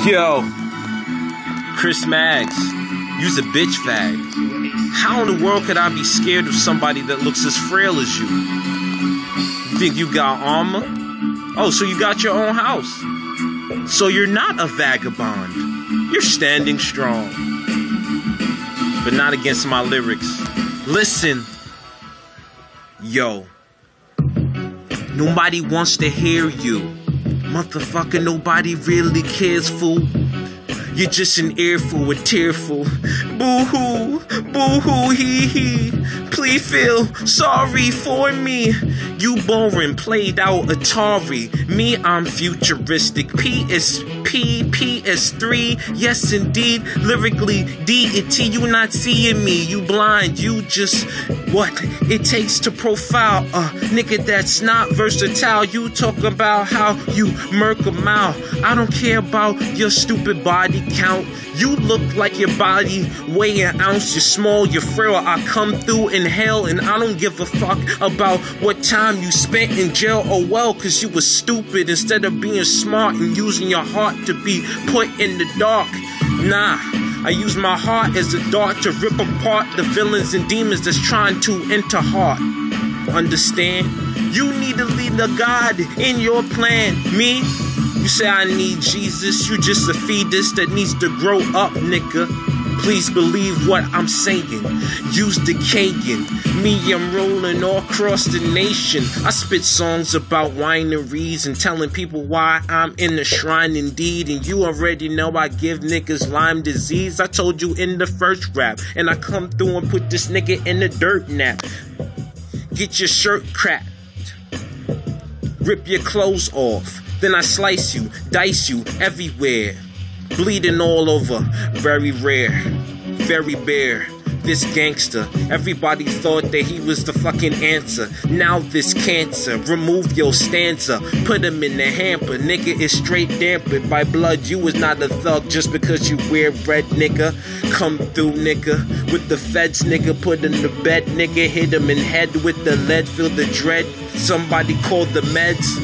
Yo, Chris Maggs, you's a bitch fag. How in the world could I be scared of somebody that looks as frail as you? You think you got armor? Oh, so you got your own house. So you're not a vagabond. You're standing strong. But not against my lyrics. Listen. Yo. Nobody wants to hear you. Motherfucker, nobody really cares, fool. You're just an earful with tearful. Boo-hoo, boo-hoo, hee-hee. Please feel sorry for me. You boring, played out Atari. Me, I'm futuristic. PS3, yes indeed. Lyrically, deity, you not seeing me. You blind, you just what it takes to profile a nigga that's not versatile. You talk about how you murk a mouth. I don't care about your stupid body count. You look like your body weigh an ounce. You're small, you're frail. I come through in hell and I don't give a fuck about what time you spent in jail. Oh well, cause you was stupid instead of being smart and using your heart to be put in the dark. Nah, I use my heart as a dart to rip apart the villains and demons that's trying to enter heart. Understand? You need to lead a God in your plan. Me? You say I need Jesus, you just a fetus that needs to grow up, nigga. Please believe what I'm saying. Use the Kagan. Me, I'm rolling all across the nation. I spit songs about wineries and telling people why I'm in the shrine indeed. And you already know I give niggas Lyme disease. I told you in the first rap. And I come through and put this nigga in the dirt nap. Get your shirt cracked. Rip your clothes off. Then I slice you, dice you everywhere. Bleeding all over, very rare, very bare. This gangster, everybody thought that he was the fucking answer. Now this cancer, remove your stanza, put him in the hamper. Nigga is straight dampened by blood. You is not a thug just because you wear red, nigga. Come through, nigga, with the feds, nigga. Put in the bed, nigga. Hit him in head with the lead, feel the dread. Somebody called the meds.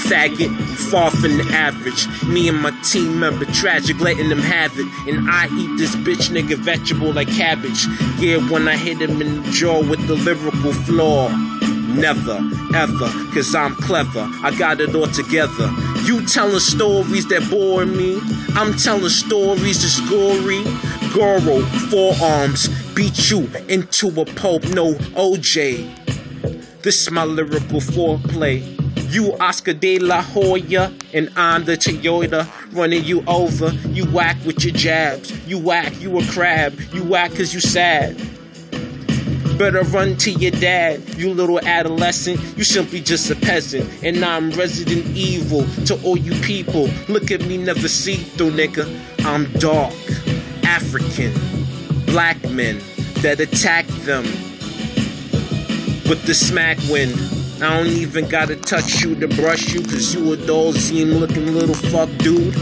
Faggot, far from the average. Me and my team member tragic, letting them have it. And I eat this bitch nigga vegetable like cabbage. Yeah, when I hit him in the jaw with the lyrical flaw. Never, ever, cause I'm clever. I got it all together. You telling stories that bore me. I'm telling stories that's gory. Goro, forearms, beat you into a pulp. No OJ. This is my lyrical foreplay. You Oscar de la Hoya, and I'm the Toyota running you over. You whack with your jabs. You whack, you a crab. You whack cause you sad. Better run to your dad, you little adolescent. You simply just a peasant. And I'm Resident Evil to all you people. Look at me, never see through, nigga. I'm dark, African, black men that attack them with the smack wind. I don't even gotta touch you to brush you, cause you a doll-zine looking little fuck dude.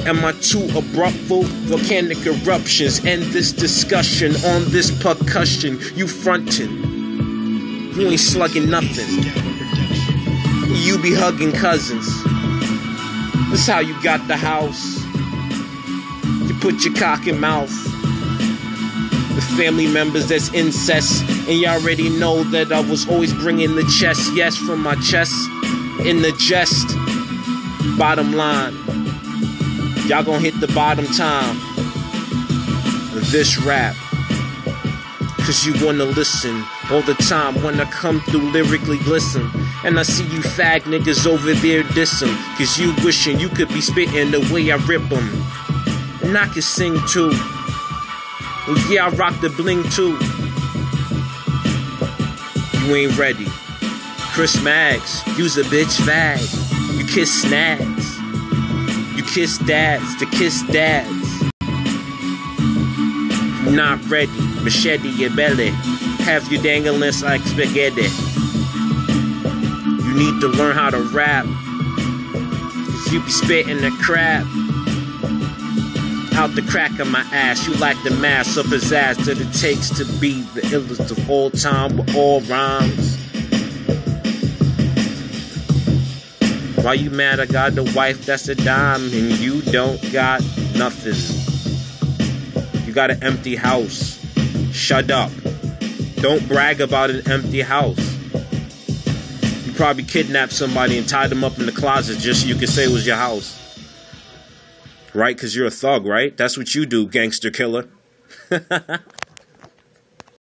Am I too abruptful? Volcanic eruptions end this discussion on this percussion. You frontin'. You ain't slugging nothing. You be hugging cousins. This how you got the house. You put your cock in mouth. The family members that's incest. And you already know that I was always bringing the chest. Yes, from my chest in the jest. Bottom line, y'all gonna hit the bottom time of this rap. Cause you wanna listen all the time when I come through lyrically glisten. And I see you fag niggas over there dissing. Cause you wishing you could be spitting the way I rip them. And I can sing too. Well, yeah, I rock the bling too. You ain't ready. Chris Maggs, you's a bitch fag. You kiss snags. You kiss dads to kiss dads. You not ready. Machete your belly. Have you dangling like spaghetti. You need to learn how to rap. Cause you be spitting the crap out the crack of my ass. You like the mass of pizzazz that it takes to be the illest of all time with all rhymes. Why you mad I got the wife that's a dime and you don't got nothing? You got an empty house. Shut up. Don't brag about an empty house. You probably kidnapped somebody and tied them up in the closet just so you could say it was your house. Right? Because you're a thug, right? That's what you do, gangster killer.